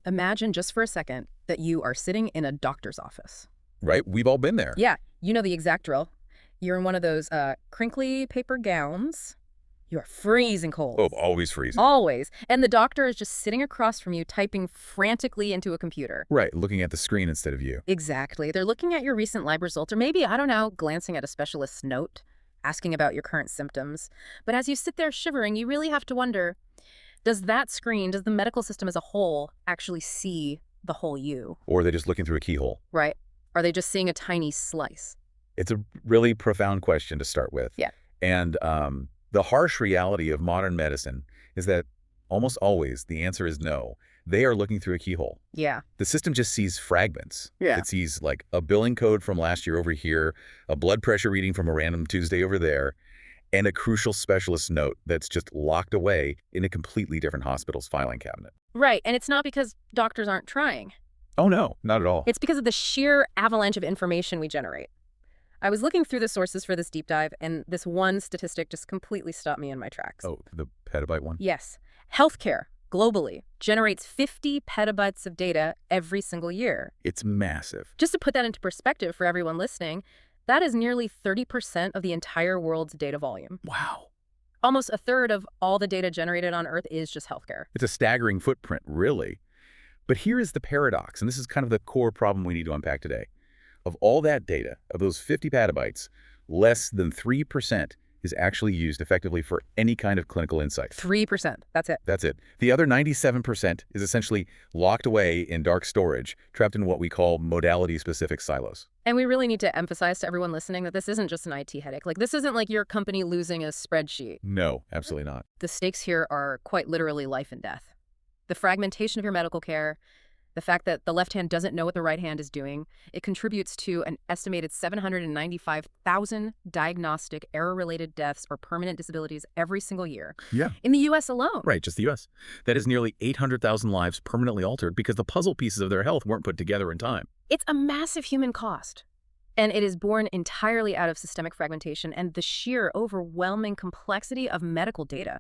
Imagine just for a second that you are sitting in a doctor's office. Right? We've all been there. Yeah, you know the exact drill. You're in one of those crinkly paper gowns. You're freezing cold. Oh, always freezing. Always. And the doctor is just sitting across from you, typing frantically into a computer. Right, looking at the screen instead of you. Exactly. They're looking at your recent lab results, or maybe, I don't know, glancing at a specialist's note, asking about your current symptoms. But as you sit there shivering, you really have to wonder, does that screen, does the medical system as a whole actually see the whole you? Or are they just looking through a keyhole? Right. Are they just seeing a tiny slice? It's a really profound question to start with. Yeah. And the harsh reality of modern medicine is that almost always the answer is no. They are looking through a keyhole. Yeah. The system just sees fragments. Yeah. It sees like a billing code from last year over here, a blood pressure reading from a random Tuesday over there, and a crucial specialist note that's just locked away in a completely different hospital's filing cabinet. Right. And it's not because doctors aren't trying. Oh, no, not at all. It's because of the sheer avalanche of information we generate. I was looking through the sources for this deep dive, and this one statistic just completely stopped me in my tracks. Oh, the petabyte one? Yes. Healthcare, globally, generates 50 petabytes of data every single year. It's massive. Just to put that into perspective for everyone listening, that is nearly 30% of the entire world's data volume. Wow. Almost a third of all the data generated on Earth is just healthcare. It's a staggering footprint, really. But here is the paradox, and this is kind of the core problem we need to unpack today. Of all that data, of those 50 petabytes, less than 3% is actually used effectively for any kind of clinical insight. 3%. That's it. That's it. The other 97% is essentially locked away in dark storage, trapped in what we call modality-specific silos. And we really need to emphasize to everyone listening that this isn't just an IT headache. Like, this isn't like your company losing a spreadsheet. No, absolutely not. The stakes here are quite literally life and death. The fragmentation of your medical care, the fact that the left hand doesn't know what the right hand is doing, it contributes to an estimated 795,000 diagnostic error-related deaths or permanent disabilities every single year. Yeah. In the U.S. alone. Right, just the U.S. That is nearly 800,000 lives permanently altered because the puzzle pieces of their health weren't put together in time. It's a massive human cost. And it is born entirely out of systemic fragmentation and the sheer overwhelming complexity of medical data.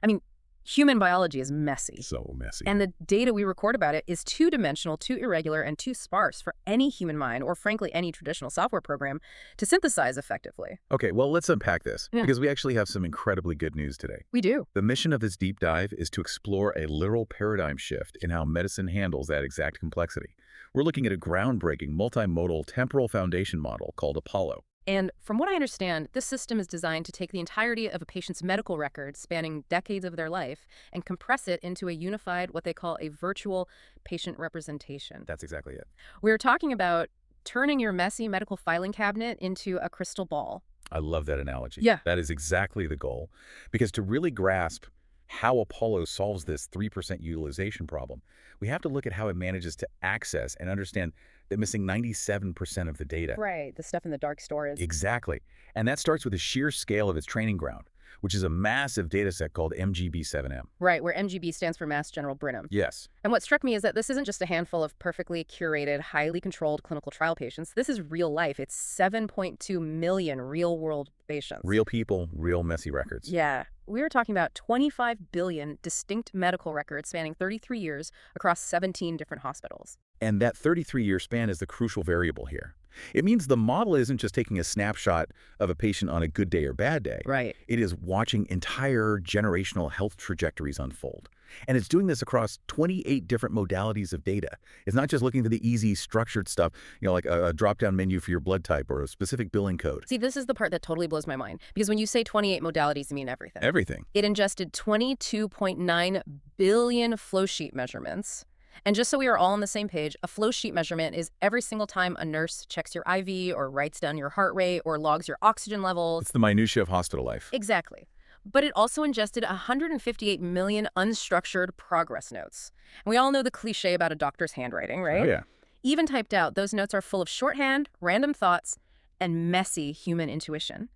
I mean, human biology is messy. So messy. And the data we record about it is two-dimensional, too irregular, and too sparse for any human mind, or frankly, any traditional software program, to synthesize effectively. Okay, well, let's unpack this, Yeah. because we actually have some incredibly good news today. We do. The mission of this deep dive is to explore a literal paradigm shift in how medicine handles that exact complexity. We're looking at a groundbreaking multimodal temporal foundation model called Apollo. And from what I understand, this system is designed to take the entirety of a patient's medical record spanning decades of their life and compress it into a unified, what they call a virtual patient representation. That's exactly it. We're talking about turning your messy medical filing cabinet into a crystal ball. I love that analogy. Yeah. That is exactly the goal. Because to really grasp how Apollo solves this 3% utilization problem, we have to look at how it manages to access and understand the missing 97% of the data. Right, the stuff in the dark storage. Exactly. And that starts with the sheer scale of its training ground, which is a massive data set called MGB7M. Right, where MGB stands for Mass General Brenham. Yes. And what struck me is that this isn't just a handful of perfectly curated, highly controlled clinical trial patients. This is real life. It's 7.2 million real-world patients. Real people, real messy records. Yeah. We are talking about 25 billion distinct medical records spanning 33 years across 17 different hospitals. And that 33-year span is the crucial variable here. It means the model isn't just taking a snapshot of a patient on a good day or bad day. Right. It is watching entire generational health trajectories unfold. And it's doing this across 28 different modalities of data. It's not just looking for the easy, structured stuff, like a drop-down menu for your blood type or a specific billing code. See, this is the part that totally blows my mind. Because when you say 28 modalities, you mean everything. Everything. It ingested 22.9 billion flow sheet measurements. And just so we are all on the same page, a flow sheet measurement is every single time a nurse checks your IV or writes down your heart rate or logs your oxygen levels. It's the minutia of hospital life. Exactly. But it also ingested 158 million unstructured progress notes. And we all know the cliche about a doctor's handwriting, right? Oh, yeah. Even typed out, those notes are full of shorthand, random thoughts, and messy human intuition.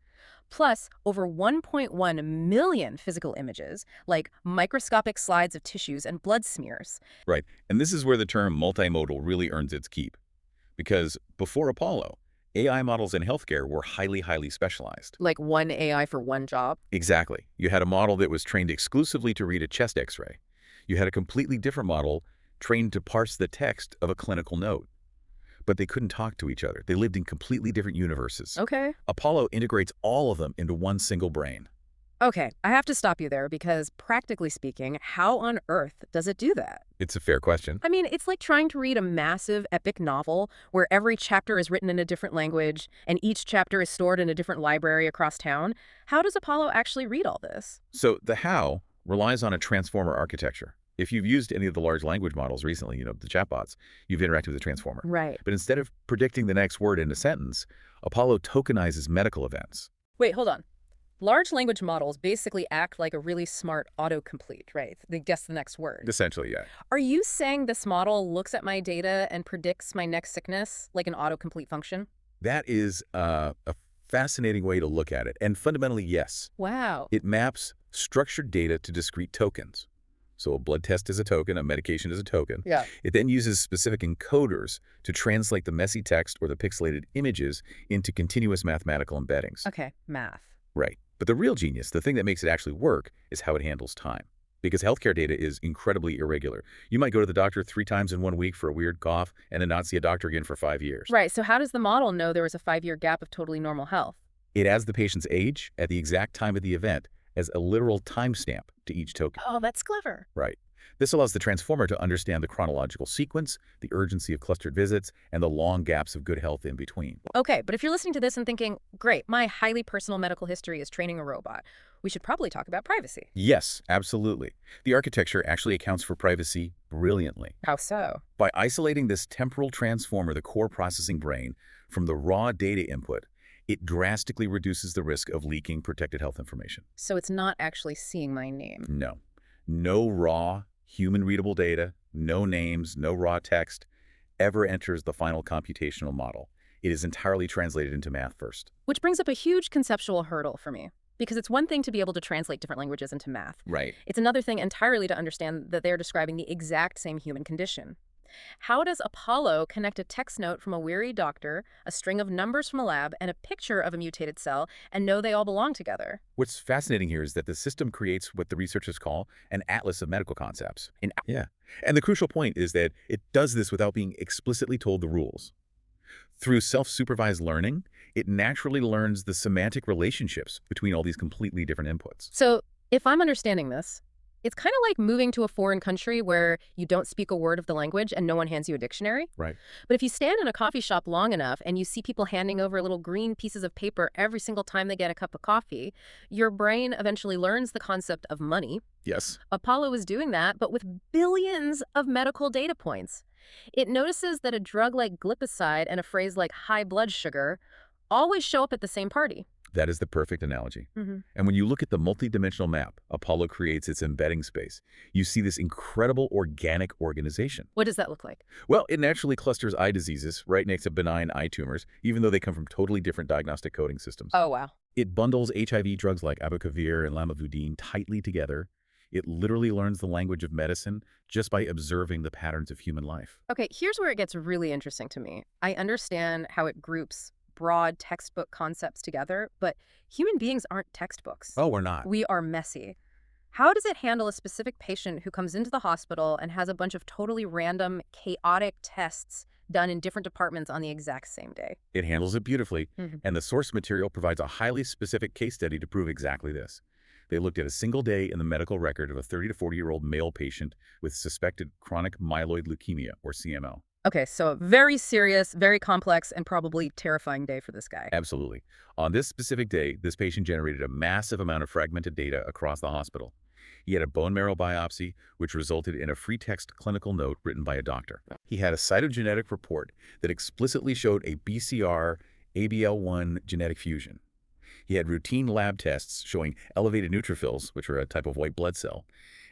Plus, over 1.1 million physical images, like microscopic slides of tissues and blood smears. Right. And this is where the term multimodal really earns its keep. Because before Apollo, AI models in healthcare were highly specialized. Like one AI for one job? Exactly. You had a model that was trained exclusively to read a chest X-ray. You had a completely different model trained to parse the text of a clinical note. But they couldn't talk to each other. They lived in completely different universes. Okay. Apollo integrates all of them into one single brain. Okay, I have to stop you there because, practically speaking, how on earth does it do that? It's a fair question. I mean, it's like trying to read a massive epic novel where every chapter is written in a different language and each chapter is stored in a different library across town. How does Apollo actually read all this? So the how relies on a transformer architecture. If you've used any of the large language models recently, the chatbots, you've interacted with a transformer. Right. But instead of predicting the next word in a sentence, Apollo tokenizes medical events. Wait, hold on. Large language models basically act like a really smart autocomplete, right? They guess the next word. Essentially, yeah. Are you saying this model looks at my data and predicts my next sickness like an autocomplete function? That is a fascinating way to look at it. And fundamentally, yes. Wow. It maps structured data to discrete tokens. So a blood test is a token, a medication is a token. Yeah. It then uses specific encoders to translate the messy text or the pixelated images into continuous mathematical embeddings. Okay, math. Right. But the real genius, the thing that makes it actually work, is how it handles time. Because healthcare data is incredibly irregular. You might go to the doctor 3 times in 1 week for a weird cough and then not see a doctor again for 5 years. Right, so how does the model know there was a 5-year gap of totally normal health? It adds the patient's age at the exact time of the event as a literal timestamp to each token. Oh, that's clever. Right. This allows the transformer to understand the chronological sequence, the urgency of clustered visits, and the long gaps of good health in between. Okay, but if you're listening to this and thinking, great, my highly personal medical history is training a robot, we should probably talk about privacy. Yes, absolutely. The architecture actually accounts for privacy brilliantly. How so? By isolating this temporal transformer, the core processing brain, from the raw data input, it drastically reduces the risk of leaking protected health information. So it's not actually seeing my name. No. No raw, human-readable data, no names, no raw text ever enters the final computational model. It is entirely translated into math first. Which brings up a huge conceptual hurdle for me. Because it's one thing to be able to translate different languages into math. Right. It's another thing entirely to understand that they're describing the exact same human condition. How does Apollo connect a text note from a weary doctor, a string of numbers from a lab, and a picture of a mutated cell, and know they all belong together? What's fascinating here is that the system creates what the researchers call an atlas of medical concepts. And the crucial point is that it does this without being explicitly told the rules. Through self-supervised learning, it naturally learns the semantic relationships between all these completely different inputs. So, if I'm understanding this, it's kind of like moving to a foreign country where you don't speak a word of the language and no one hands you a dictionary. Right. But if you stand in a coffee shop long enough and you see people handing over little green pieces of paper every single time they get a cup of coffee, your brain eventually learns the concept of money. Yes. Apollo is doing that, but with billions of medical data points. It notices that a drug like glipizide and a phrase like high blood sugar always show up at the same party. That is the perfect analogy. Mm-hmm. And when you look at the multidimensional map Apollo creates its embedding space, you see this incredible organic organization. What does that look like? Well, it naturally clusters eye diseases right next to benign eye tumors, even though they come from totally different diagnostic coding systems. Oh, wow. It bundles HIV drugs like abacavir and lamivudine tightly together. It literally learns the language of medicine just by observing the patterns of human life. Okay, here's where it gets really interesting to me. I understand how it groups broad textbook concepts together, but human beings aren't textbooks. Oh, we're not. We are messy. How does it handle a specific patient who comes into the hospital and has a bunch of totally random, chaotic tests done in different departments on the exact same day? It handles it beautifully, Mm-hmm. and the source material provides a highly specific case study to prove exactly this. They looked at a single day in the medical record of a 30 to 40-year-old male patient with suspected chronic myeloid leukemia, or CML. Okay, so a very serious, very complex, and probably terrifying day for this guy. Absolutely. On this specific day, this patient generated a massive amount of fragmented data across the hospital. He had a bone marrow biopsy, which resulted in a free text clinical note written by a doctor. He had a cytogenetic report that explicitly showed a BCR-ABL1 genetic fusion. He had routine lab tests showing elevated neutrophils, which are a type of white blood cell.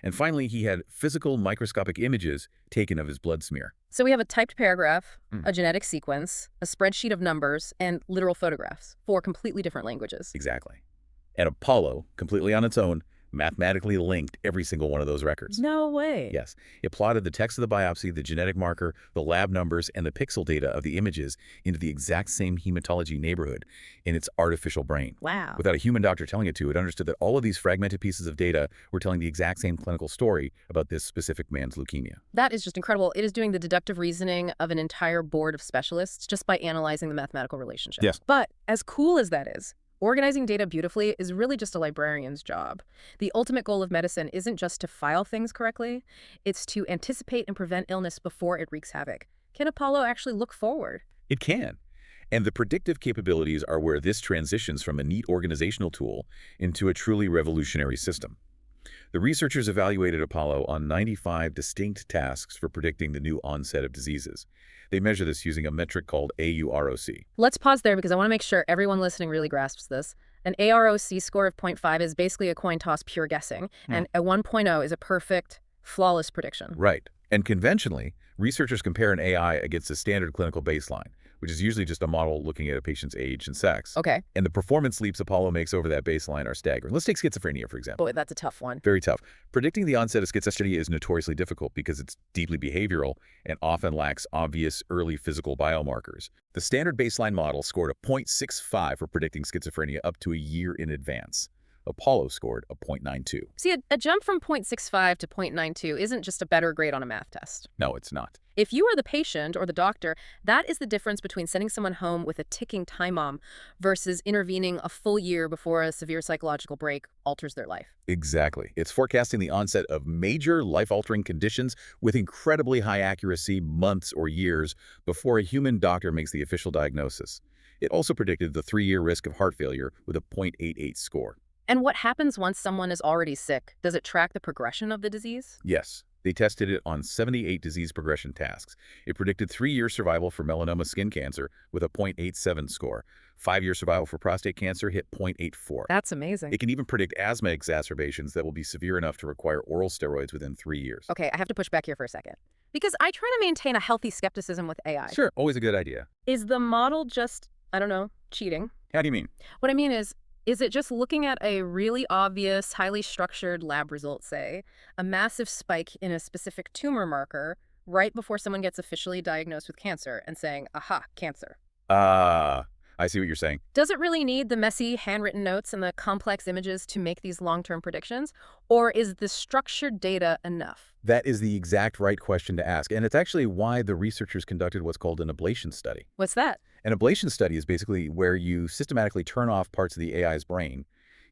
And finally, he had physical microscopic images taken of his blood smear. So we have a typed paragraph, a genetic sequence, a spreadsheet of numbers, and literal photographs, 4 completely different languages. Exactly. And Apollo, completely on its own, mathematically linked every single one of those records. No way. Yes. It plotted the text of the biopsy, the genetic marker, the lab numbers, and the pixel data of the images into the exact same hematology neighborhood in its artificial brain. Wow. Without a human doctor telling it to, it understood that all of these fragmented pieces of data were telling the exact same clinical story about this specific man's leukemia. That is just incredible. It is doing the deductive reasoning of an entire board of specialists just by analyzing the mathematical relationship. Yes. But as cool as that is, organizing data beautifully is really just a librarian's job. The ultimate goal of medicine isn't just to file things correctly, it's to anticipate and prevent illness before it wreaks havoc. Can Apollo actually look forward? It can. And the predictive capabilities are where this transitions from a neat organizational tool into a truly revolutionary system. The researchers evaluated Apollo on 95 distinct tasks for predicting the new onset of diseases. They measure this using a metric called AUROC. Let's pause there because I want to make sure everyone listening really grasps this. An AUROC score of 0.5 is basically a coin toss pure guessing, and a 1.0 is a perfect, flawless prediction. Right. And conventionally, researchers compare an AI against a standard clinical baseline, which is usually just a model looking at a patient's age and sex. Okay. And the performance leaps Apollo makes over that baseline are staggering. Let's take schizophrenia, for example. Boy, that's a tough one. Very tough. Predicting the onset of schizophrenia is notoriously difficult because it's deeply behavioral and often lacks obvious early physical biomarkers. The standard baseline model scored a 0.65 for predicting schizophrenia up to a year in advance. Apollo scored a 0.92. See, a jump from 0.65 to 0.92 isn't just a better grade on a math test. No, it's not. If you are the patient or the doctor, that is the difference between sending someone home with a ticking time bomb versus intervening a full year before a severe psychological break alters their life. Exactly. It's forecasting the onset of major life-altering conditions with incredibly high accuracy, months or years before a human doctor makes the official diagnosis. It also predicted the 3-year risk of heart failure with a 0.88 score. And what happens once someone is already sick? Does it track the progression of the disease? Yes. They tested it on 78 disease progression tasks. It predicted 3-year survival for melanoma skin cancer with a 0.87 score. 5-year survival for prostate cancer hit 0.84. That's amazing. It can even predict asthma exacerbations that will be severe enough to require oral steroids within 3 years. Okay, I have to push back here for a second. Because I try to maintain a healthy skepticism with AI. Sure, always a good idea. Is the model just, I don't know, cheating? How do you mean? What I mean is it just looking at a really obvious, highly structured lab result, say, a massive spike in a specific tumor marker right before someone gets officially diagnosed with cancer and saying, aha, cancer? I see what you're saying. Does it really need the messy handwritten notes and the complex images to make these long-term predictions? Or is the structured data enough? That is the exact right question to ask. And it's actually why the researchers conducted what's called an ablation study. What's that? An ablation study is basically where you systematically turn off parts of the AI's brain.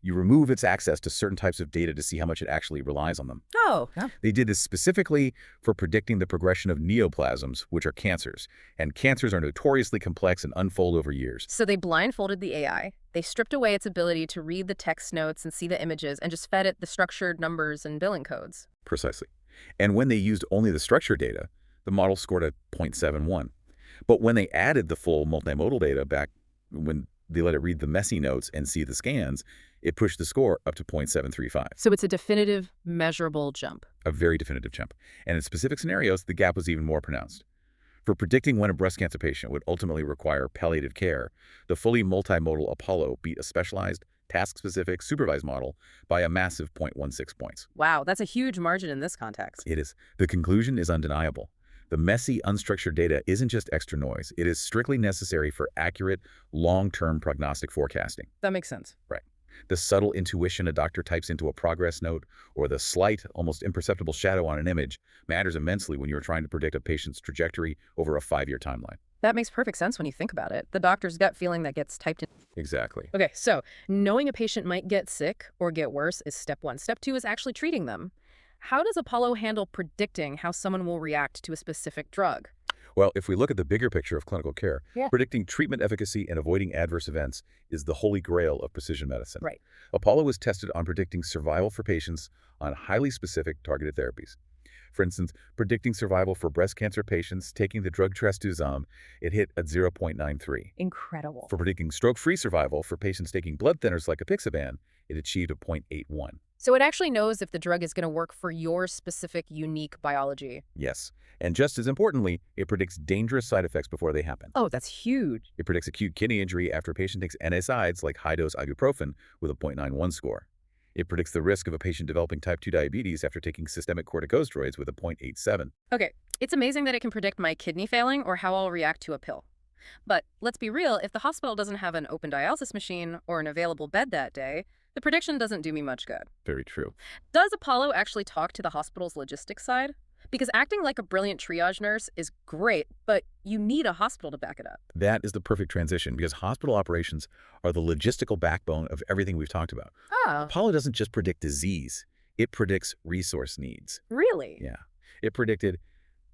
You remove its access to certain types of data to see how much it actually relies on them. Oh. Yeah. They did this specifically for predicting the progression of neoplasms, which are cancers. And cancers are notoriously complex and unfold over years. So they blindfolded the AI. They stripped away its ability to read the text notes and see the images and just fed it the structured numbers and billing codes. Precisely. And when they used only the structured data, the model scored a 0.71. But when they added the full multimodal data back, when they let it read the messy notes and see the scans, it pushed the score up to 0.735. So it's a definitive, measurable jump. A very definitive jump. And in specific scenarios, the gap was even more pronounced. For predicting when a breast cancer patient would ultimately require palliative care, the fully multimodal Apollo beat a specialized, task-specific, supervised model by a massive 0.16 points. Wow, that's a huge margin in this context. It is. The conclusion is undeniable. The messy, unstructured data isn't just extra noise. It is strictly necessary for accurate, long-term prognostic forecasting. That makes sense. Right. The subtle intuition a doctor types into a progress note or the slight, almost imperceptible shadow on an image matters immensely when you're trying to predict a patient's trajectory over a 5-year timeline. That makes perfect sense when you think about it. The doctor's gut feeling that gets typed in. Exactly. Okay, so knowing a patient might get sick or get worse is step 1. Step 2 is actually treating them. How does Apollo handle predicting how someone will react to a specific drug? Well, if we look at the bigger picture of clinical care, Yeah. predicting treatment efficacy and avoiding adverse events is the holy grail of precision medicine. Right. Apollo was tested on predicting survival for patients on highly specific targeted therapies. For instance, predicting survival for breast cancer patients taking the drug 𝗧𝗸𝗏, it hit at 0.93. Incredible. For predicting stroke-free survival for patients taking blood thinners like 𝗂𝗶𝗆𝗏, it achieved a 0.81. So it actually knows if the drug is going to work for your specific, unique biology. Yes. And just as importantly, it predicts dangerous side effects before they happen. Oh, that's huge. It predicts acute kidney injury after a patient takes NSAIDs like high-dose ibuprofen with a 0.91 score. It predicts the risk of a patient developing type 2 diabetes after taking systemic corticosteroids with a 0.87. Okay, it's amazing that it can predict my kidney failing or how I'll react to a pill. But let's be real, if the hospital doesn't have an open dialysis machine or an available bed that day, the prediction doesn't do me much good. Very true. Does Apollo actually talk to the hospital's logistics side? Because acting like a brilliant triage nurse is great, but you need a hospital to back it up. That is the perfect transition because hospital operations are the logistical backbone of everything we've talked about. Oh, Apollo doesn't just predict disease, it predicts resource needs. really? Yeah. It predicted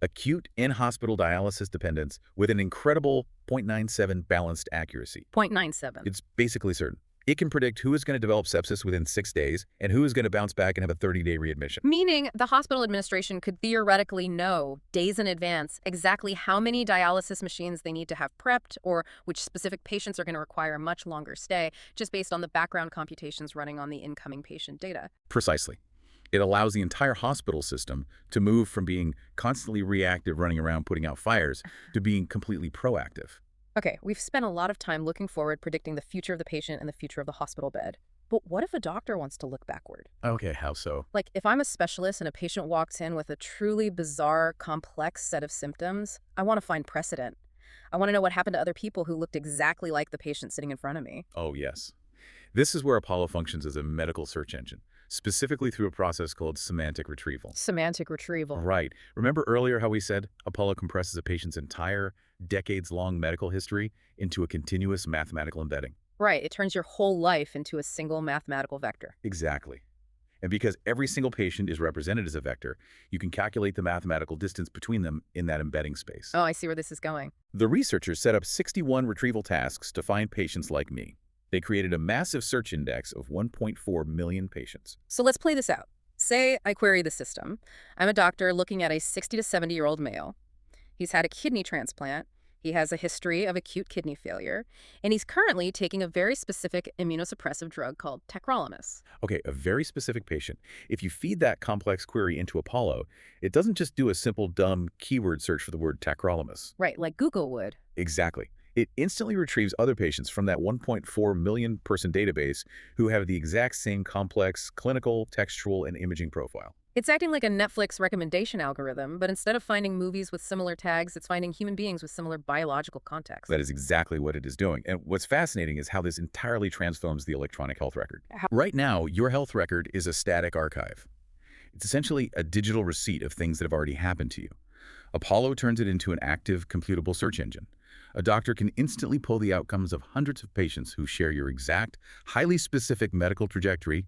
acute in-hospital dialysis dependence with an incredible 0.97 balanced accuracy. 0.97. It's basically certain. It can predict who is going to develop sepsis within 6 days and who is going to bounce back and have a 30-day readmission. Meaning the hospital administration could theoretically know days in advance exactly how many dialysis machines they need to have prepped or which specific patients are going to require a much longer stay, just based on the background computations running on the incoming patient data. Precisely. It allows the entire hospital system to move from being constantly reactive, running around putting out fires, to being completely proactive. Okay, we've spent a lot of time looking forward, predicting the future of the patient and the future of the hospital bed. But what if a doctor wants to look backward? Okay, how so? Like, if I'm a specialist and a patient walks in with a truly bizarre, complex set of symptoms, I want to find precedent. I want to know what happened to other people who looked exactly like the patient sitting in front of me. Oh, yes. This is where Apollo functions as a medical search engine, specifically through a process called semantic retrieval. Semantic retrieval. Right. Remember earlier how we said Apollo compresses a patient's entire decades-long medical history into a continuous mathematical embedding? Right, it turns your whole life into a single mathematical vector. Exactly. And because every single patient is represented as a vector, you can calculate the mathematical distance between them in that embedding space. Oh, I see where this is going. The researchers set up 61 retrieval tasks to find patients like me. They created a massive search index of 1.4 million patients. So let's play this out. Say I query the system. I'm a doctor looking at a 60 to 70-year-old male. He's had a kidney transplant. He has a history of acute kidney failure, and he's currently taking a very specific immunosuppressive drug called tacrolimus. Okay, a very specific patient. If you feed that complex query into Apollo, it doesn't just do a simple dumb keyword search for the word tacrolimus. Right, like Google would. Exactly. It instantly retrieves other patients from that 1.4 million person database who have the exact same complex clinical, textual, and imaging profile. It's acting like a Netflix recommendation algorithm, but instead of finding movies with similar tags, it's finding human beings with similar biological context. That is exactly what it is doing. And what's fascinating is how this entirely transforms the electronic health record. Right now, your health record is a static archive. It's essentially a digital receipt of things that have already happened to you. Apollo turns it into an active, computable search engine. A doctor can instantly pull the outcomes of hundreds of patients who share your exact, highly specific medical trajectory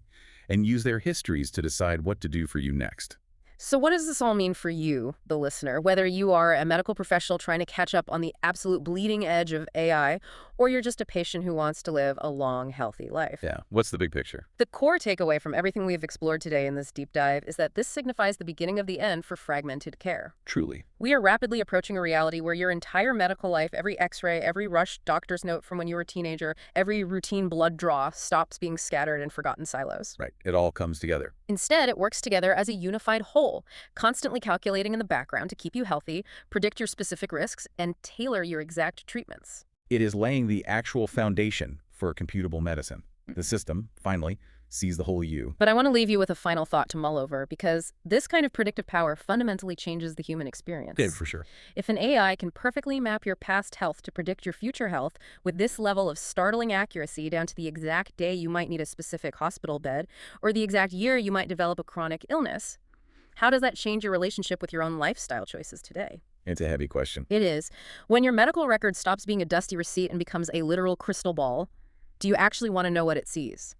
and use their histories to decide what to do for you next. So what does this all mean for you, the listener, whether you are a medical professional trying to catch up on the absolute bleeding edge of AI, or you're just a patient who wants to live a long, healthy life? Yeah, what's the big picture? The core takeaway from everything we've explored today in this deep dive is that this signifies the beginning of the end for fragmented care. Truly. We are rapidly approaching a reality where your entire medical life, every x-ray, every rushed doctor's note from when you were a teenager, every routine blood draw stops being scattered in forgotten silos. Right. It all comes together. Instead, it works together as a unified whole, constantly calculating in the background to keep you healthy, predict your specific risks, and tailor your exact treatments. It is laying the actual foundation for computable medicine. The system, finally, sees the whole you. But I want to leave you with a final thought to mull over, because this kind of predictive power fundamentally changes the human experience. Yeah, for sure. If an AI can perfectly map your past health to predict your future health with this level of startling accuracy down to the exact day you might need a specific hospital bed, or the exact year you might develop a chronic illness, how does that change your relationship with your own lifestyle choices today? It's a heavy question. It is. When your medical record stops being a dusty receipt and becomes a literal crystal ball, do you actually want to know what it sees?